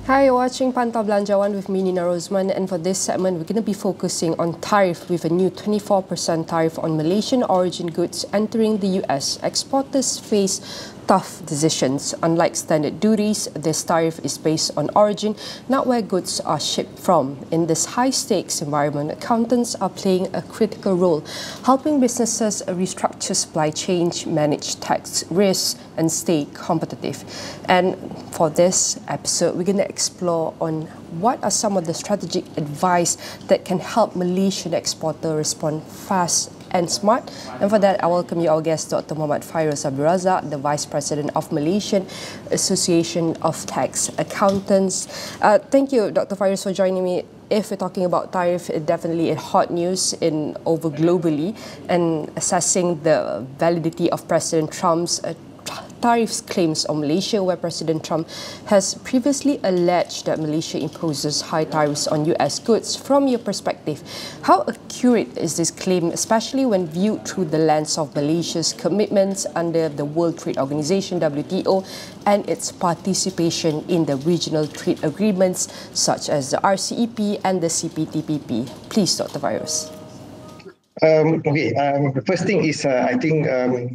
Hi, you're watching Pantau Belanjawan with me, Nina Rosman, and for this segment, we're going to be focusing on tariff with a new 24% tariff on Malaysian origin goods entering the US. Exporters face tough decisions. Unlike standard duties, this tariff is based on origin, not where goods are shipped from. In this high-stakes environment, accountants are playing a critical role, helping businesses restructure supply chains, manage tax risks, and stay competitive. And for this episode, we're going to explore on what are some of the strategic advice that can help Malaysian exporter respond fast and smart. And for that, I welcome you, our guest, Dr. Muhammad Fairuz Abdul Razak, the Vice President of Malaysian Association of Tax Accountants. Thank you, Dr. Fairuz, for joining me. If we're talking about tariff, it definitely is hot news over globally, and assessing the validity of President Trump's tariffs claims on Malaysia, where President Trump has previously alleged that Malaysia imposes high tariffs on US goods. From your perspective, how accurate is this claim, especially when viewed through the lens of Malaysia's commitments under the World Trade Organization, WTO, and its participation in the regional trade agreements such as the RCEP and the CPTPP? Please, Dr. Fairuz. The first thing is I think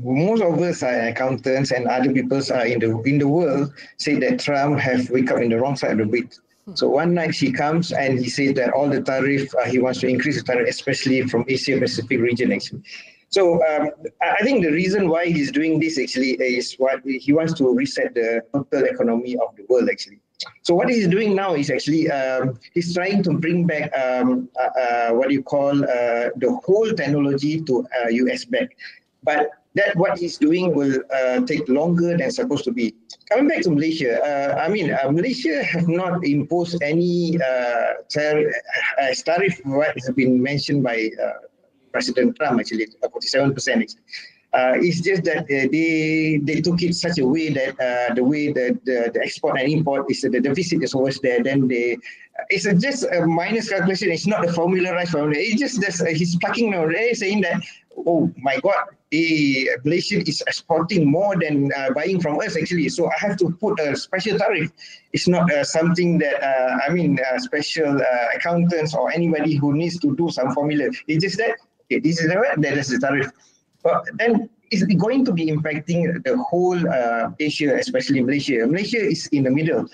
most of us are accountants and other people in the world say that Trump have wake up in the wrong side of the bed. So one night he comes and he says that all the tariff, he wants to increase the tariff, especially from Asia Pacific region actually. So I think the reason why he's doing this actually is what he wants to reset the total economy of the world actually. So what he's doing now is actually he's trying to bring back the whole technology to US back. But that what he's doing will take longer than supposed to be. Coming back to Malaysia, Malaysia have not imposed any tariff what has been mentioned by President Trump actually, 47%. It's just that they took it such a way that the way that the export and import is the deficit is always there. Then it's just a minus calculation. It's not a formularized formula. It's just that he's plucking now, saying that, oh my God, Malaysia is exporting more than buying from us actually. So I have to put a special tariff. It's not something that special accountants or anybody who needs to do some formula. It's just that this is the tariff. But then it's going to be impacting the whole Asia, especially Malaysia. Malaysia is in the middle.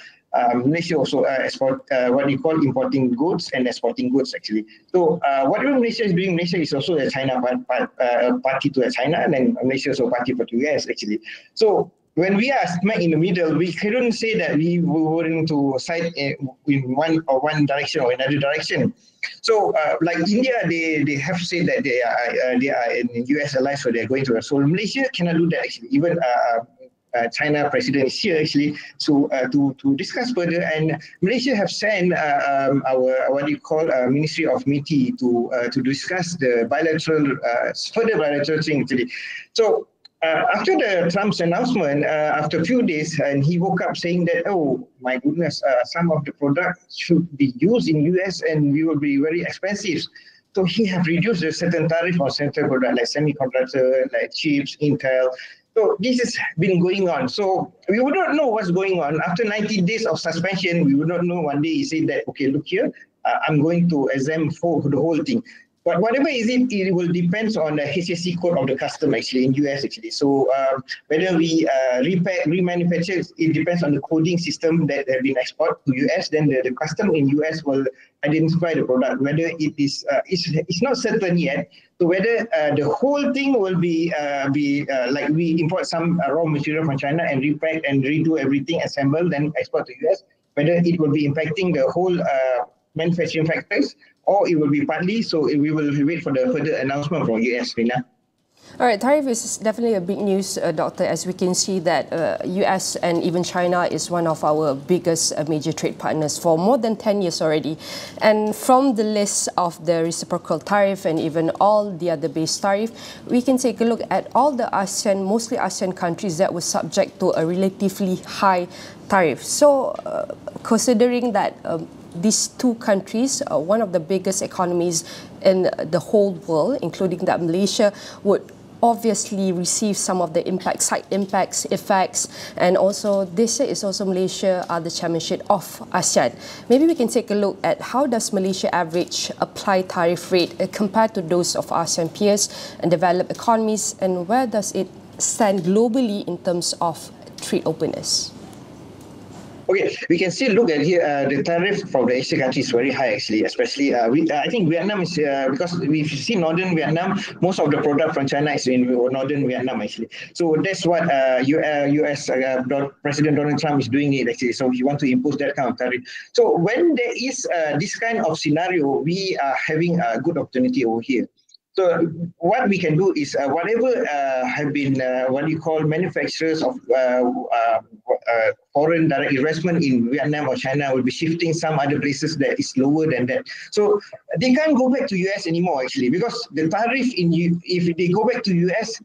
Malaysia also export what you call importing goods and exporting goods actually. So whatever Malaysia is doing, Malaysia is also a China party to China, and then Malaysia is also party for the US actually. So when we are smack in the middle, we couldn't say that we were willing to side in one direction or another direction. So, like India, they have said that they are in US allies, so they're going to. So Malaysia cannot do that actually. Even China president is here actually to discuss further. And Malaysia have sent our Ministry of MITI to discuss the further bilateral thing actually. So. After the Trump's announcement, after a few days, and he woke up saying that, oh my goodness, some of the products should be used in US and we will be very expensive. So he have reduced the certain tariff on certain products like semiconductor, like chips, Intel. So this has been going on. So we would not know what's going on. After 90 days of suspension, we would not know. One day he said that, okay, look here, I'm going to exempt for the whole thing. But whatever it will depend on the HSE code of the custom actually in US actually. So whether we repack, remanufacture, it depends on the coding system that have been exported to US. Then the custom in US will identify the product. Whether it is, it's not certain yet. So whether the whole thing will be like we import some raw material from China and repack and redo everything, assemble, then export to US. Whether it will be impacting the whole manufacturing factors, or it will be partly, so we will wait for the further announcement from US, Rina. All right, tariff is definitely a big news, Doctor, as we can see that US and even China is one of our biggest major trade partners for more than 10 years already. And from the list of the reciprocal tariff and even all the other base tariff, we can take a look at all the ASEAN, mostly ASEAN countries that were subject to a relatively high tariff. So considering that these two countries, one of the biggest economies in the whole world, including that Malaysia, would obviously receive some of the side impacts, effects, and also this year is also Malaysia the chairmanship of ASEAN. Maybe we can take a look at how does Malaysia average apply tariff rate compared to those of ASEAN peers and developed economies, and where does it stand globally in terms of trade openness? Okay, we can still look at here, the tariff from the Asian countries is very high actually, especially, I think Vietnam is, because we've seen northern Vietnam, most of the product from China is in northern Vietnam actually. So that's what US President Donald Trump is doing it actually. So he wants to impose that kind of tariff. So when there is this kind of scenario, we are having a good opportunity over here. So what we can do is whatever have been what you call manufacturers of foreign direct investment in Vietnam or China will be shifting some other places that is lower than that. So they can't go back to US anymore actually, because the tariff if they go back to US,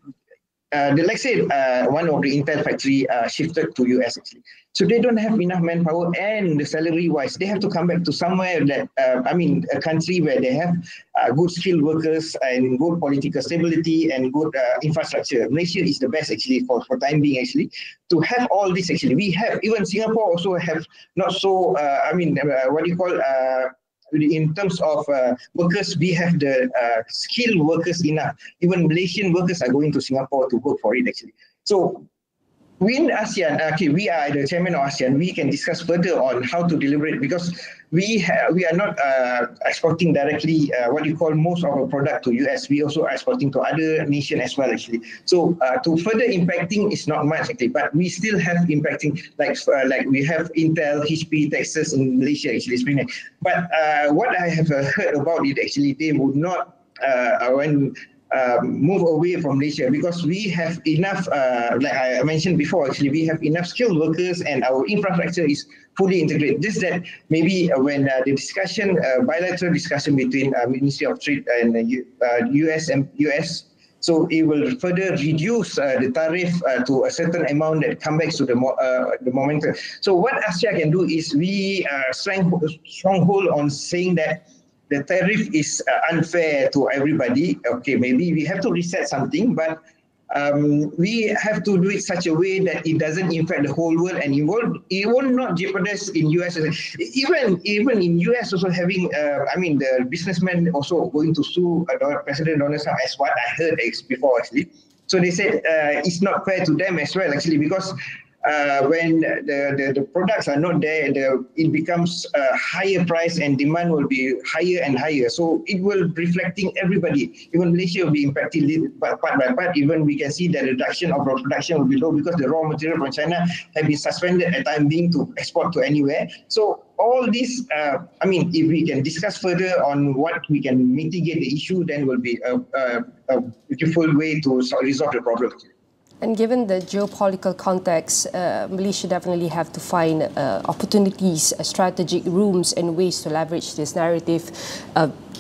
let's say one of the Intel factory shifted to US actually. So they don't have enough manpower, and the salary wise, they have to come back to somewhere that, a country where they have good skilled workers and good political stability and good infrastructure. Malaysia is the best actually for time being actually to have all this actually. We have, even Singapore also have not so, in terms of workers, we have the skilled workers enough. Even Malaysian workers are going to Singapore to work for it actually. So in ASEAN, we are the chairman of ASEAN, we can discuss further on how to deliberate, because we are not exporting directly most of our product to US. We also are exporting to other nations as well actually. So to further impacting is not much actually, but we still have impacting, like we have Intel, HP, Texas in Malaysia actually. But what I have heard about it actually, they would not move away from Malaysia, because we have enough, like I mentioned before, actually, we have enough skilled workers and our infrastructure is fully integrated. Just that maybe when the discussion, bilateral discussion between Ministry of Trade and US, so it will further reduce the tariff to a certain amount that comes back to the momentum. So what ASEAN can do is we stronghold on saying that the tariff is unfair to everybody. Okay, maybe we have to reset something, but we have to do it such a way that it doesn't impact the whole world, and it will not jeopardize in US. Even in US also having, the businessmen also going to sue President Donald Trump, as what I heard before actually. So they said it's not fair to them as well actually, because when the products are not there, it becomes a higher price and demand will be higher and higher. So it will reflecting everybody. Even Malaysia will be impacted part by part. Even we can see that the reduction of production will be low because the raw material from China have been suspended at time being to export to anywhere. So all this, if we can discuss further on what we can mitigate the issue, then will be a beautiful way to resolve the problem. And given the geopolitical context, Malaysia definitely have to find opportunities, strategic rooms and ways to leverage this narrative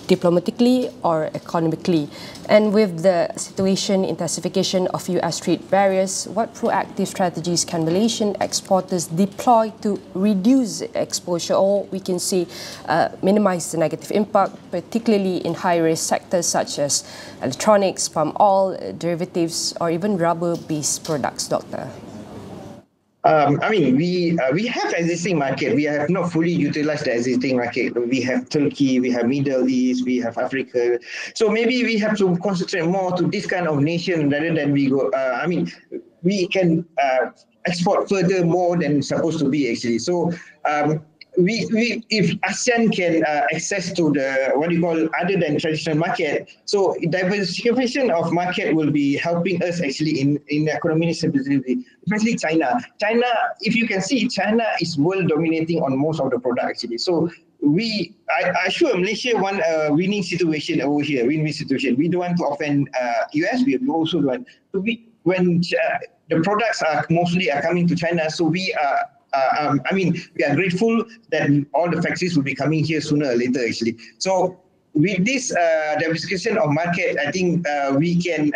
diplomatically or economically. And with the situation, intensification of US trade barriers, what proactive strategies can Malaysian exporters deploy to reduce exposure, or we can say minimize the negative impact, particularly in high-risk sectors such as electronics, palm oil, derivatives, or even rubber-based products, Doctor? We have existing market. We have not fully utilized the existing market. We have Turkey, we have Middle East, we have Africa. So maybe we have to concentrate more to this kind of nation rather than we go. We can export further more than supposed to be actually. So if ASEAN can access to the other than traditional market, so diversification of market will be helping us actually in economic stability, especially China. China, if you can see, China is world dominating on most of the product actually. So I assure Malaysia want a winning situation over here, win-win situation. We don't want to offend US. We also want to be when the products are mostly coming to China. So we are. We are grateful that all the factories will be coming here sooner or later, actually. So with this diversification of market, I think we can,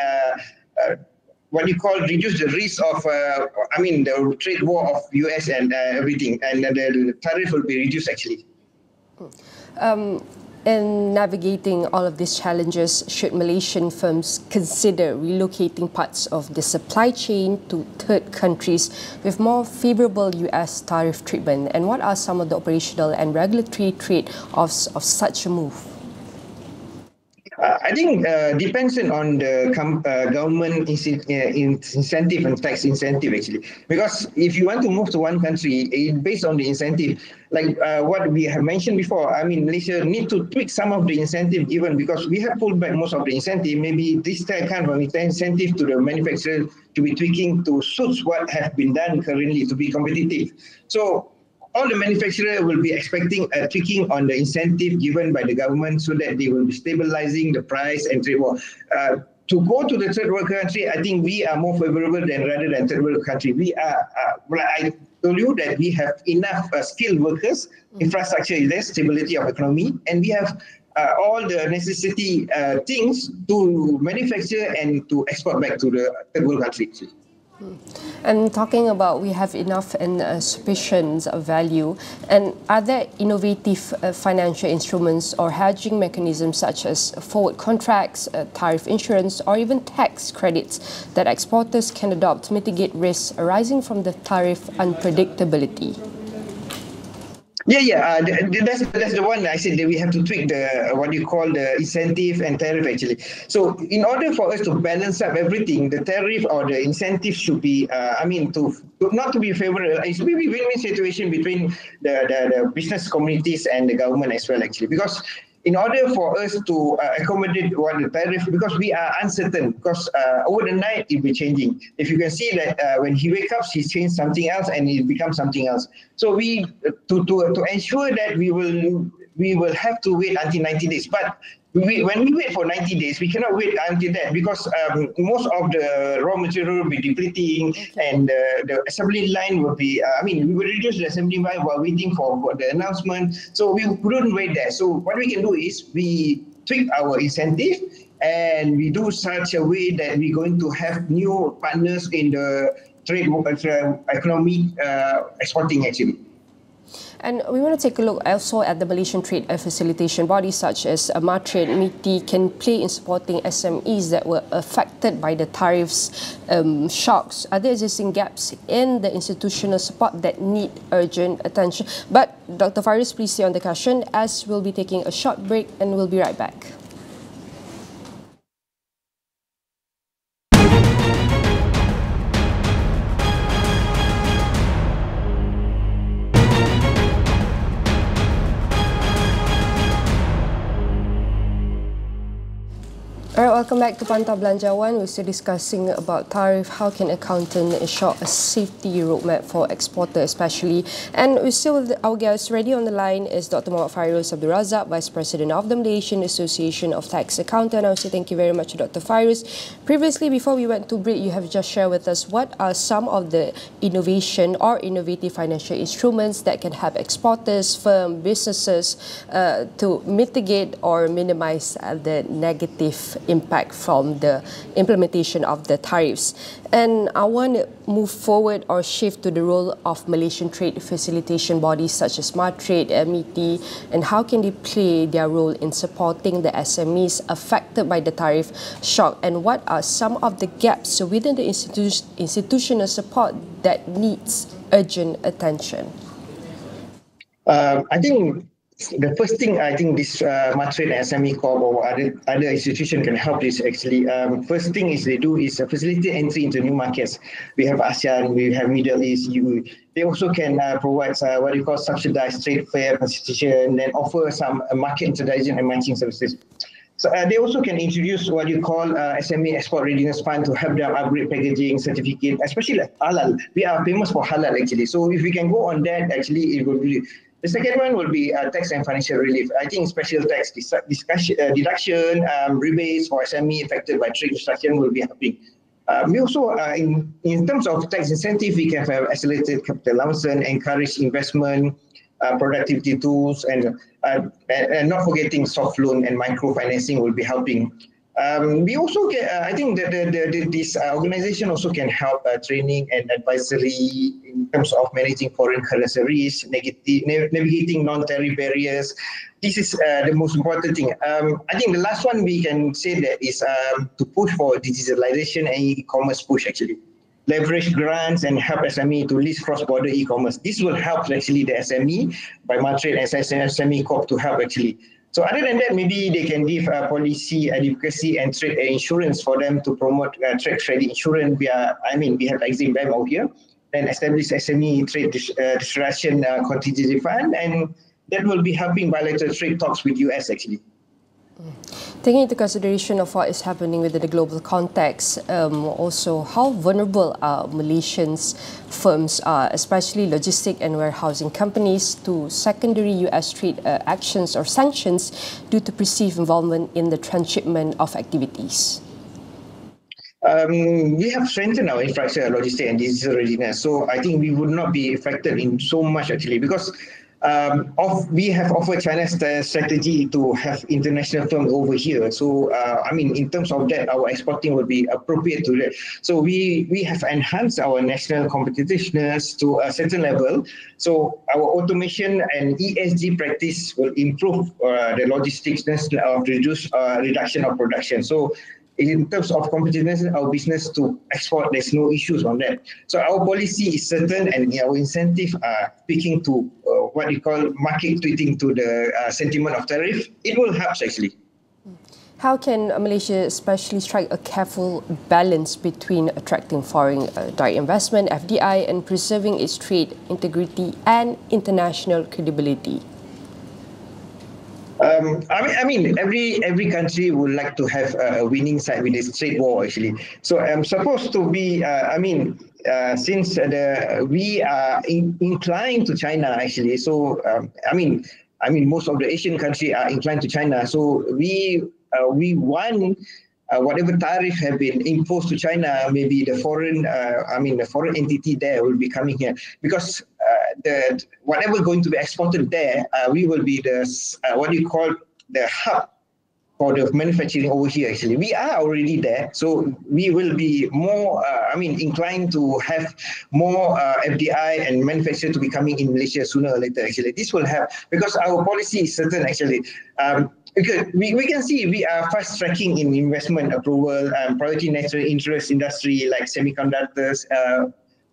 reduce the risk of, the trade war of US and everything, and the tariff will be reduced, actually. In navigating all of these challenges, should Malaysian firms consider relocating parts of the supply chain to third countries with more favorable US tariff treatment? And what are some of the operational and regulatory trade-offs of such a move? I think depends on the government incentive and tax incentive actually. Because if you want to move to one country, based on the incentive, like what we have mentioned before, I mean, Malaysia need to tweak some of the incentive given because we have pulled back most of the incentive. Maybe this kind of incentive to the manufacturer to be tweaking to suit what have been done currently to be competitive. So all the manufacturers will be expecting a tweaking on the incentive given by the government so that they will be stabilizing the price and trade war. To go to the third world country, I think we are more favorable rather than third world country. We are, I told you that we have enough skilled workers, infrastructure is there, stability of economy, and we have all the necessity things to manufacture and to export back to the third world country. And talking about we have enough and sufficient value, and are there innovative financial instruments or hedging mechanisms such as forward contracts, tariff insurance, or even tax credits that exporters can adopt to mitigate risks arising from the tariff unpredictability? Yeah. That's the one I said that we have to tweak the what you call the incentive and tariff actually. So in order for us to balance up everything, the tariff or the incentive should be, to not to be favorable. It should be a win-win situation between the business communities and the government as well actually. Because in order for us to accommodate what the tariff, because we are uncertain, because over the night it will be changing. If you can see that when he wakes up, he's changed something else and it becomes something else. So we to ensure that we will have to wait until 90 days. But when we wait for 90 days, we cannot wait until that because most of the raw material will be depleting and the assembly line will be, we will reduce the assembly line while waiting for the announcement. So we couldn't wait there. So what we can do is we tweak our incentive and we do such a way that we're going to have new partners in the trade economy exporting actually. And we want to take a look also at the Malaysian trade facilitation bodies such as MATRADE, MITI can play in supporting SMEs that were affected by the tariffs shocks. Are there existing gaps in the institutional support that need urgent attention? But Dr. Faris, please stay on the question as we'll be taking a short break and we'll be right back. Alright, welcome back to Pantau Belanjawan. We're still discussing about tariff. How can accountant ensure a safety roadmap for exporter especially? And we're still with our guest. Ready on the line is Dr. Muhammad Fairuz Abdul Razak, Vice President of the Malaysian Association of Tax Accountants. I would say thank you very much to Dr. Fairuz. Previously, before we went to break, you have just shared with us what are some of the innovation or innovative financial instruments that can help exporters, firms, businesses to mitigate or minimize the negative impact from the implementation of the tariffs. And I want to move forward or shift to the role of Malaysian trade facilitation bodies such as MATRADE, MITI, and how can they play their role in supporting the SMEs affected by the tariff shock, and what are some of the gaps within the institutional support that needs urgent attention? I think the first thing I think this MATRADE and SME Corp or other institution can help is actually first thing is they do is facilitate entry into new markets. We have ASEAN, we have Middle East, EU. They also can provide what you call subsidized trade fair facilitation, then offer some market introduction and matching services. So they also can introduce what you call SME Export Readiness Fund to help them upgrade packaging certificate, especially like halal. We are famous for halal actually. So if we can go on that, actually it will be. The second one will be tax and financial relief. I think special tax deduction, rebates for SME affected by trade restriction will be helping. We also, in terms of tax incentive, we can have accelerated capital allowance and encourage investment, productivity tools, and not forgetting soft loan and microfinancing will be helping. We also get, I think that this organization also can help training and advisory in terms of managing foreign currency risk, navigating non-tariff barriers. This is the most important thing. I think the last one we can say that is to push for digitalization and e-commerce push actually. Leverage grants and help SME to list cross-border e-commerce. This will help actually the SME by Matrade and SME Corp to help actually. So other than that, maybe they can give policy advocacy and trade insurance for them to promote trade insurance. We have Exim Bank over here and establish SME trade disruption contingency fund, and that will be helping bilateral trade talks with US actually. Taking into consideration of what is happening within the global context, also how vulnerable Malaysians firms are, especially logistic and warehousing companies, to secondary US trade actions or sanctions due to perceived involvement in the transshipment of activities? We have strengthened our infrastructure, logistics and digital readiness. So I think we would not be affected in so much actually, because we have offered China's strategy to have international firms over here. So, in terms of that, our exporting will be appropriate to that. So we have enhanced our national competitiveness to a certain level. So our automation and ESG practice will improve the logistics of reduction of production. So in terms of competitiveness, our business to export, there's no issues on that. So our policy is certain, and our incentive are speaking to what you call market tweeting to the sentiment of tariff. It will help actually. How can Malaysia especially strike a careful balance between attracting foreign direct investment, FDI, and preserving its trade integrity and international credibility? Every country would like to have a winning side with this trade war actually. So I'm supposed to be, since we are inclined to China actually. So most of the Asian countries are inclined to China. So we want whatever tariff have been imposed to China, maybe the foreign entity there will be coming here, because whatever going to be exported there, we will be the the hub for the manufacturing over here actually. We are already there, so we will be more inclined to have more FDI and manufacturing to be coming in Malaysia sooner or later actually. This will help because our policy is certain actually. Because we can see we are fast tracking in investment approval, priority national interest industry like semiconductors,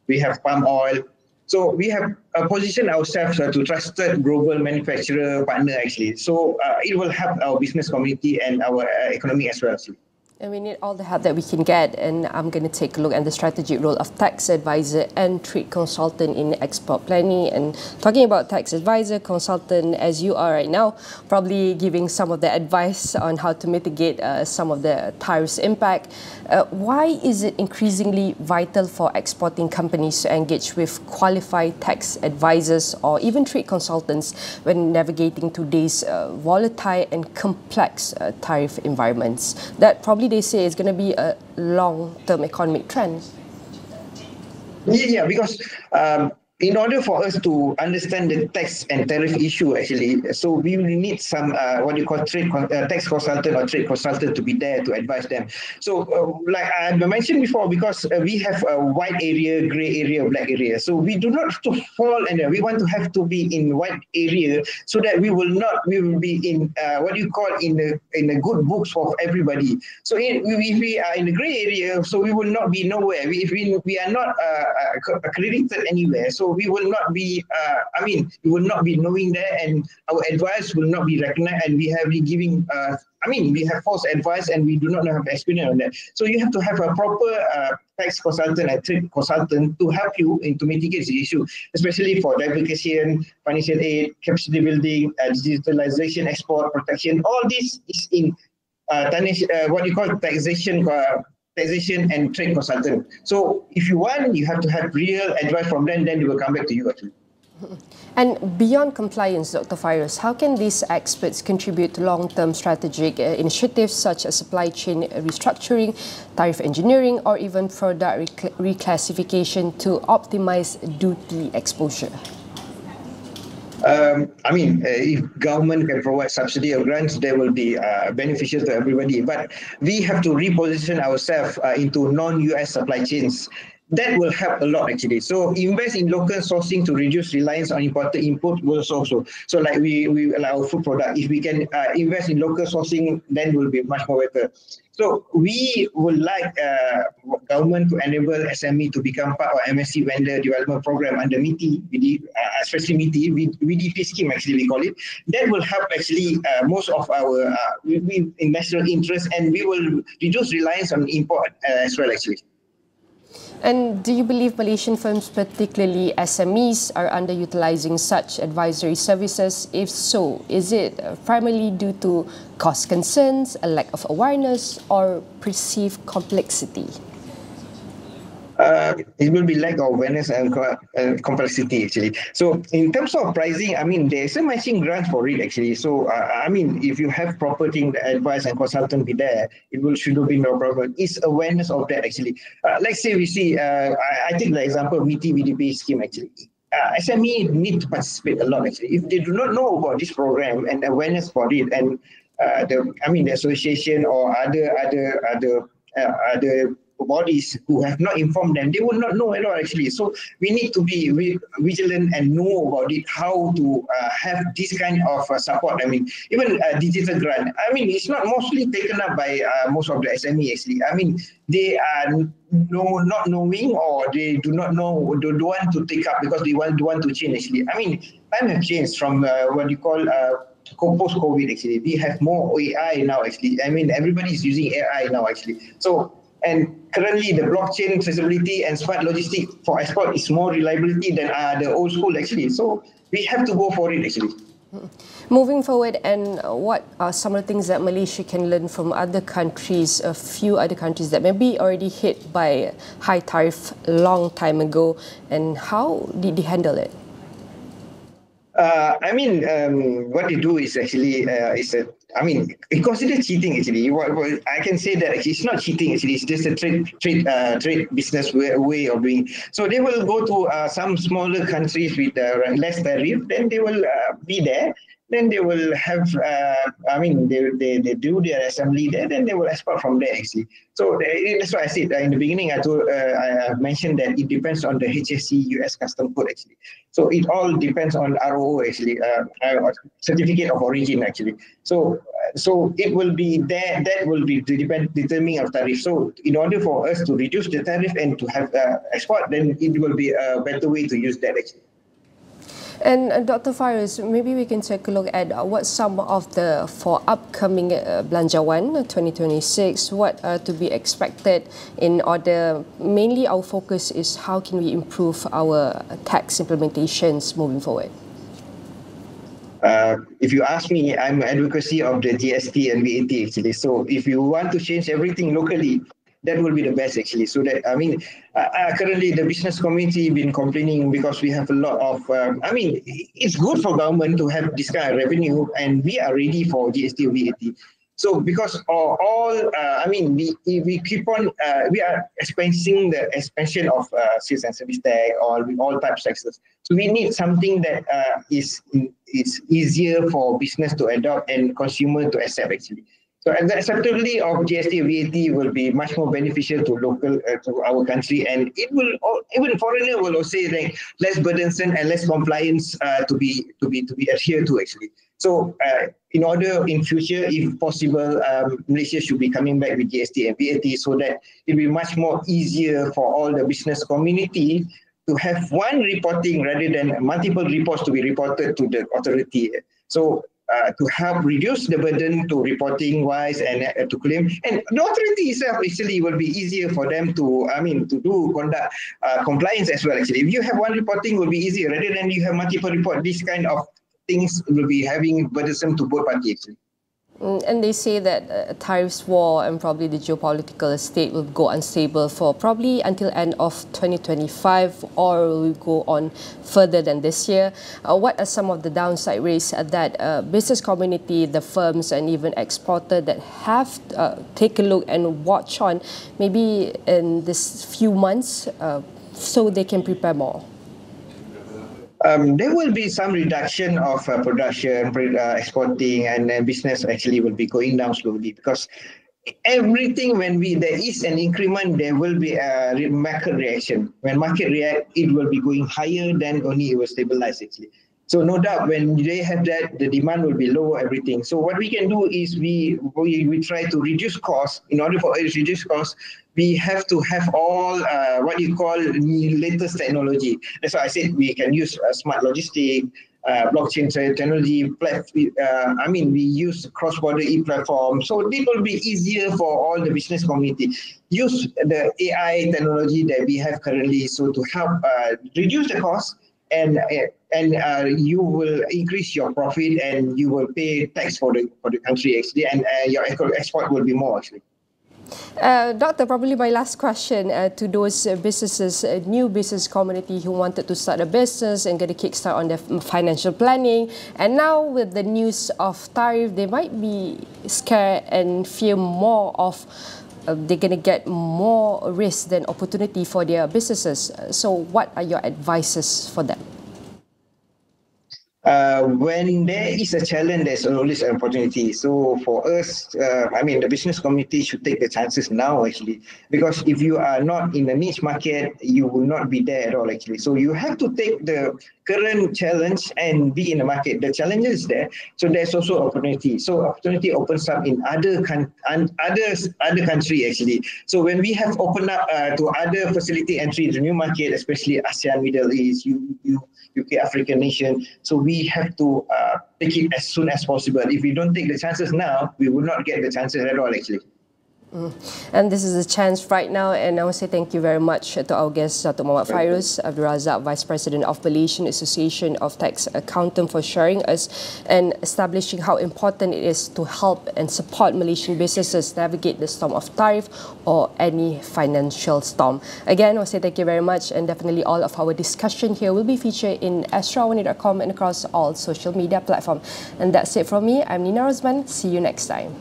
we have palm oil. So we have positioned ourselves to trusted global manufacturer partner actually. So it will help our business community and our economy as well actually. And we need all the help that we can get. And I'm going to take a look at the strategic role of tax advisor and trade consultant in export planning. And talking about tax advisor, consultant, as you are right now, probably giving some of the advice on how to mitigate some of the tariffs impact. Why is it increasingly vital for exporting companies to engage with qualified tax advisors or even trade consultants when navigating today's volatile and complex tariff environments? That probably they say is going to be a long-term economic trend. Yeah, because in order for us to understand the tax and tariff issue actually, so we will need some what you call tax consultant or trade consultant to be there to advise them. So like I mentioned before, because we have a white area, gray area, black area. So we do not have to fall and we want to have to be in white area so that we will be in what you call in the good books for everybody. So if we are in the gray area, so we will not be nowhere. If we are not accredited anywhere, so we will not be, we will not be knowing that, and our advice will not be recognized, and we have been giving, we have false advice, and we do not have experience on that. So you have to have a proper tax consultant and trade consultant to help you to mitigate the issue, especially for diversification, financial aid, capacity building, digitalization, export protection. All this is in what you call taxation and trade consultant. So if you want, you have to have real advice from them, then they will come back to you actually. And beyond compliance, Dr. Fairuz, how can these experts contribute to long-term strategic initiatives such as supply chain restructuring, tariff engineering, or even product reclassification to optimize duty exposure? If government can provide subsidy or grants, they will be beneficial to everybody. But we have to reposition ourselves into non-US supply chains. That will help a lot actually. So invest in local sourcing to reduce reliance on imported input will also. So like we like our food product, if we can invest in local sourcing, then will be much more better. So we would like government to enable SME to become part of MSC vendor development program under MITI, especially MITI, VDP scheme actually we call it. That will help actually most of our in national interest, and we will reduce reliance on import as well actually. And do you believe Malaysian firms, particularly SMEs, are underutilizing such advisory services? If so, is it primarily due to cost concerns, a lack of awareness, or perceived complexity? It will be lack of awareness and complexity actually. So in terms of pricing, there's a matching grant for it actually. So if you have proper thing, the advice and consultant be there, should be no problem. It's awareness of that actually. Let's say we see, I take the example of MITI VDP scheme actually. SME need to participate a lot actually. If they do not know about this program and awareness for it, and the association or other bodies who have not informed them, they will not know at all actually. So we need to be vigilant and know about it, how to have this kind of support. Even digital grant, it's not mostly taken up by most of the SME actually. They are not knowing, or they do not know, don't want to take up because they want to change actually. Time have changed from what you call post-COVID actually. We have more AI now actually. Everybody is using AI now actually. So, and currently the blockchain traceability and smart logistics for export is more reliability than the old school actually. So we have to go for it actually. Moving forward, and what are some of the things that Malaysia can learn from other countries, a few other countries that may be already hit by high tariff a long time ago, and how did they handle it? What they do is actually, it considered cheating actually. I can say that actually it's not cheating actually, it's just a trade business way of doing. So they will go to some smaller countries with less tariff, then they will be there. Then they will have, they do their assembly there, then they will export from there actually. So that's why I said in the beginning, I mentioned that it depends on the HSC US custom code actually. So it all depends on ROO actually, certificate of origin actually. So it will be there, that will be determining of tariff. So in order for us to reduce the tariff and to have export, then it will be a better way to use that actually. And Dr. Faris, maybe we can take a look at what some of the, for upcoming Belanjawan 2026, what are to be expected in order, mainly our focus is how can we improve our tax implementations moving forward? If you ask me, I'm an advocacy of the GST and VAT actually. So if you want to change everything locally, that will be the best actually. So that, currently the business community been complaining because we have a lot of, it's good for government to have this kind of revenue, and we are ready for GST or VAT. So because we keep on, we are expanding the expansion of sales and service tax or all types of taxes. So we need something that is easier for business to adopt and consumer to accept actually. So the acceptability of GST VAT will be much more beneficial to local to our country, and it will even foreigner will also say like less burdensome and less compliance to be adhered to actually. So in order in future, if possible, Malaysia should be coming back with GST and VAT so that it will be much more easier for all the business community to have one reporting rather than multiple reports to be reported to the authority. So to help reduce the burden to reporting wise and to claim, and the authority itself actually will be easier for them to conduct compliance as well actually. If you have one reporting, will be easier rather than you have multiple report. This kind of things will be having burdensome to both parties actually. And they say that tariffs war and probably the geopolitical state will go unstable for probably until end of 2025, or will go on further than this year. What are some of the downside risks that business community, the firms and even exporter that have take a look and watch on maybe in this few months so they can prepare more? There will be some reduction of production, exporting, and business actually will be going down slowly because everything when there is an increment, there will be a market reaction. When market react, it will be going higher, then only it will stabilize actually. So no doubt when they have that, the demand will be low, everything. So what we can do is we try to reduce costs. In order for us to reduce costs, we have to have all what you call latest technology. That's why I said we can use smart logistics, blockchain technology. We use cross-border e-platform. So it will be easier for all the business community. Use the AI technology that we have currently, so to help reduce the cost, and you will increase your profit, and you will pay tax for the country actually, and your export will be more actually. Doctor, probably my last question to those businesses, new business community who wanted to start a business and get a kickstart on their financial planning. And now with the news of tariff, they might be scared and fear more of they're going to get more risk than opportunity for their businesses. So what are your advices for them? When there is a challenge, there's always an opportunity. So for us, the business community should take the chances now actually, because if you are not in a niche market, you will not be there at all actually. So you have to take the current challenge and be in the market. The challenge is there, so there's also opportunity. So opportunity opens up in other country actually. So when we have opened up to other facility entry, the new market, especially ASEAN, Middle East, UK, African nation. So we have to take it as soon as possible. If we don't take the chances now, we will not get the chances at all actually. And this is a chance right now, and I want to say thank you very much to our guest, Dr. Muhammad Fairuz Abdul Razak, Vice President of Malaysian Association of Tax Accountants, for sharing us and establishing how important it is to help and support Malaysian businesses navigate the storm of tariff or any financial storm. Again, I want to say thank you very much, and definitely all of our discussion here will be featured in AstroAwani.com and across all social media platforms. And that's it from me. I'm Nina Rosman. See you next time.